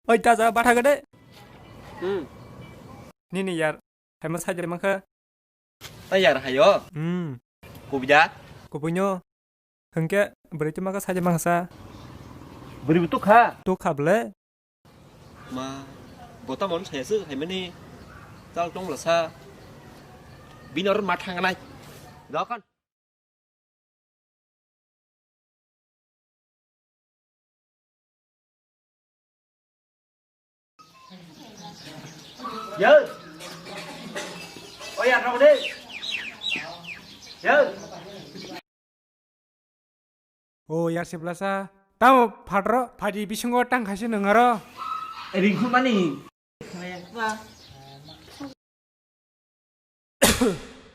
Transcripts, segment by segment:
Ơi ta giờ bắt hai cái đấy. Ừ. Nè nè यार, hay mà sai jadi mangka. Tay यार hayo. Kubja. Ko punya. Hengke berarti maka saja mangsa. Beri betuk ha. Tu kable. Mà bố ta muốn thấy sự hay mấy ni. Tao trong là xa. Vì nó rất mặt hàng này. Đó con. Dơ. Ôi ăn rau đi. Dơ. Oh यार sebelah tahu padro padi bisungo tang kasih nengaro. Ringkul mani.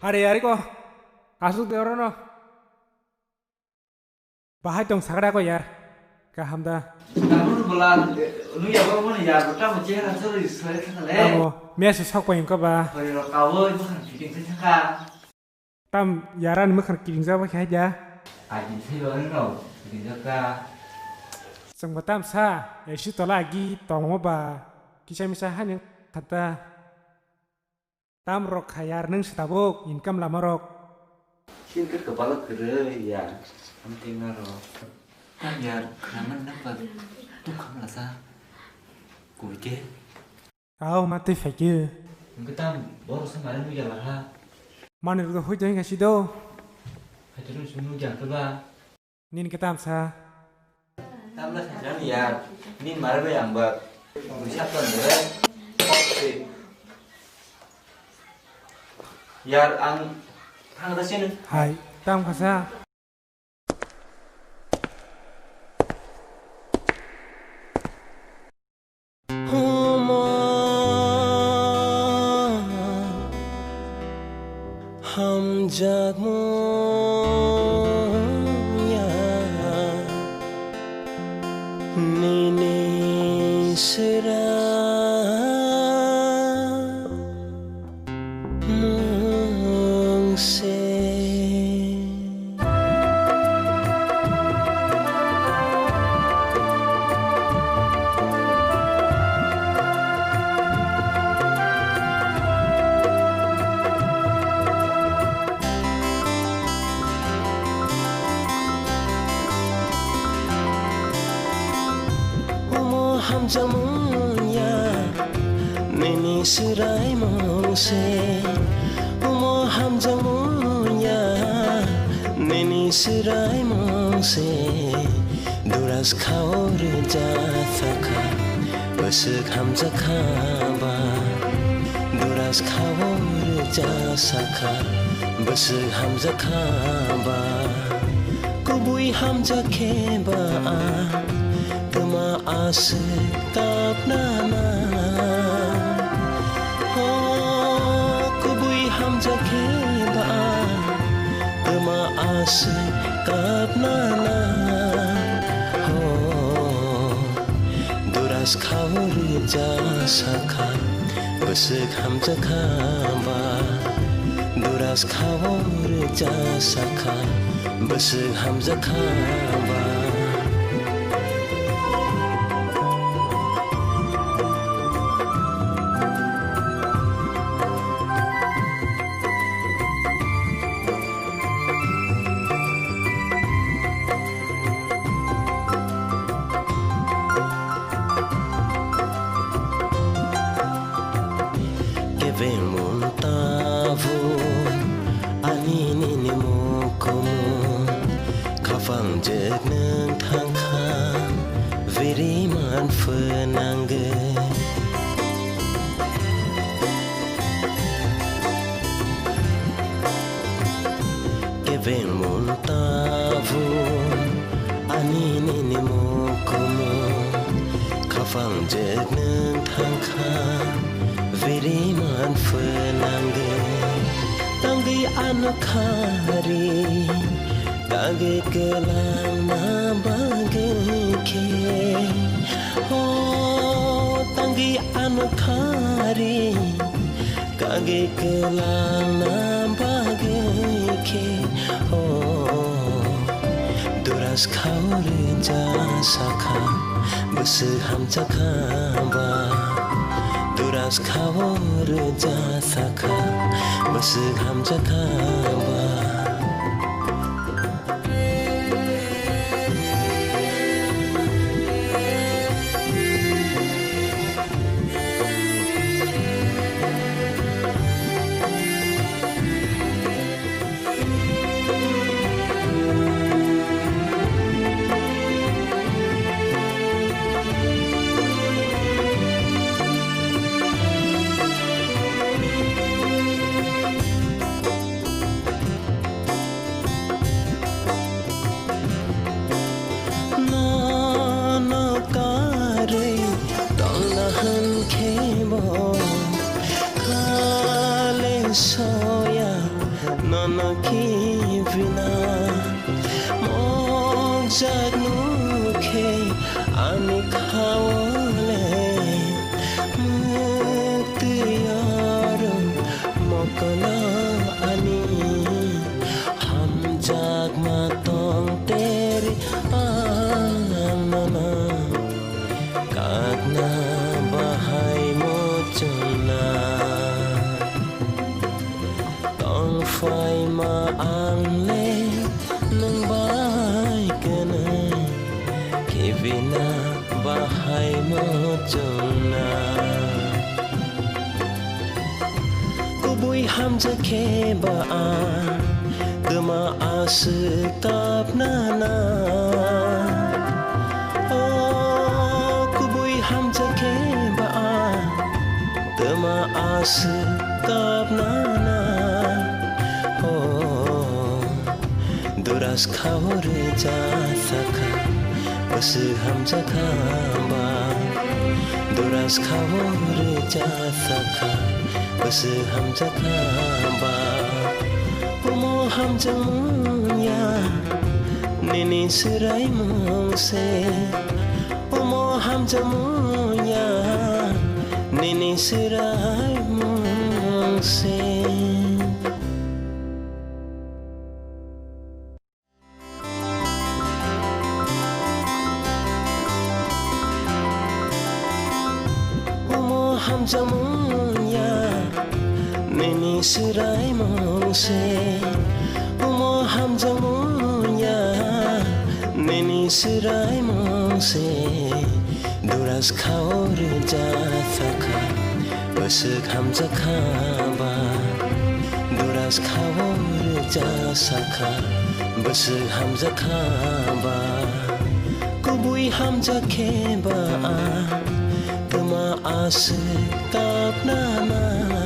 Hari hari ko kasus dero no. Bahai dong sagara ko यार. Kahamda. Kamu bulan nu ya baru mana ya pertama cewek sorry saya kenal Kamu biasa sok ko ingko ba. Hari lo kau itu kan bikin sengkak. Tam yaran makan kiring sa ba aja. Aji sih lo no bikin sengkak. Sang batam sa, ya si to lagi tong ba. Kisah misahan yang kata tam rok hayar neng setabuk income lama rok. Xin cái kepala kere ya, penting naro. Kan ya, kenapa nampak tuh kamu rasa kurke? Kau mati fakir. Kita baru semalam juga lah. Mana itu hujan kasih do? Hajurun sunu jangan keba. Nin kita sa. Tamlah saja nih ya. Ini marah yang buat siap kan deh. Oke. Ya, ang atas sini. Hai, tam kasa. हम जागो Nini sera mungse ham jamunya Nini serai mongse Umo ham jamunya Nini serai mongse Duras kau reja thaka Besek ham jakaba Duras kau reja saka Besek ham jakaba Kubui ham jakeba Asap nama Oh kubui hamza keba Kema asap nama Oh duras kau reja saka Besek hamza kaba Duras kau reja saka Besek hamza kaba Jek neng thang khang Viri man fenangge Keven mun tavu Ani nini mokomo Kafang jek neng thang khang Viri man fenangge Tanggi anak hari Kage kelang na bagi ke Oh tanggi anak hari Kage kelang na bagi ke Oh duras kau reja saka Beseham cakaba Duras kawar jasaka Beseham cakaba Soya nono kivina mojak nuke ani khawale mutiyaro mokana ani ham jag matong teri anana kagna bahai mojana Phai ma ang le nang bai kana kivina bahai mo chona kubui ham ja ke ba an dema astab nana oh kubui ham ja ke ba an dema astab nana Duras kawar jasaka Beseham cakaba Duras kawar jasaka Beseham cakaba Umoham jamunya Nini serai mungse Umoham jamunya Nini serai mungse Ham jamunya Nini serai mongse Umo ham jamunya Nini serai mongse Duras kawar jasaka Beseham cakaba Duras kawar jasaka Beseham cakaba Kubui ham jakeba Tema astab nana